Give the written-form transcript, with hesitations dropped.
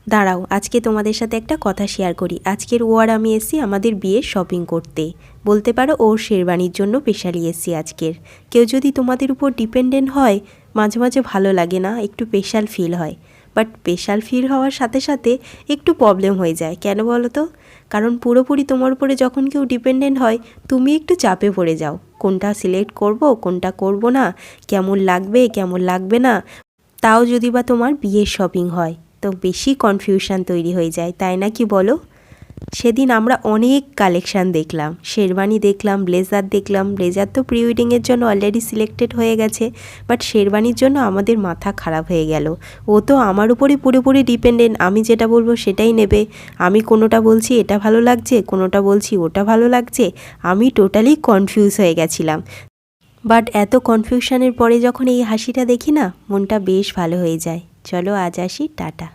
দাঁড়াও, আজকে তোমাদের সাথে একটা কথা শেয়ার করি। আজকের ও আর আমি এসেছি আমাদের বিয়ের শপিং করতে। বলতে পারো ওর শেরবানির জন্য স্পেশালি এসেছি আজকের। কেউ যদি তোমাদের উপর ডিপেন্ডেন্ট হয়, মাঝে মাঝে ভালো লাগে না, একটু স্পেশাল ফিল হয়। বাট স্পেশাল ফিল হওয়ার সাথে সাথে একটু প্রবলেম হয়ে যায়। কেন বলো তো? কারণ পুরোপুরি তোমার উপরে যখন কেউ ডিপেন্ডেন্ট হয়, তুমি একটু চাপে পড়ে যাও। কোনটা সিলেক্ট করব, কোনটা করব না, কেমন লাগবে কেমন লাগবে না। তাও যদি বা তোমার বিয়ের শপিং হয়, তো বেশি কনফিউশন তৈরি হয়ে যায়, তাই না কি বলো? সেদিন আমরা অনেক কালেকশান দেখলাম, শেরবানি দেখলাম, ব্লেজার দেখলাম। ব্লেজার তো প্রি ওয়েডিংয়ের জন্য অলরেডি সিলেক্টেড হয়ে গেছে, বাট শেরবানির জন্য আমাদের মাথা খারাপ হয়ে গেল। ও তো আমার উপরই পুরোপুরি ডিপেন্ডেন্ট, আমি যেটা বলবো সেটাই নেবে। আমি কোনোটা বলছি এটা ভালো লাগছে, কোনোটা বলছি ওটা ভালো লাগছে। আমি টোটালি কনফিউজ হয়ে গেছিলাম। বাট এত কনফিউশনের পরে যখন এই হাসিটা দেখি না, মনটা বেশ ভালো হয়ে যায়। চলো আজ আসি, টাটা।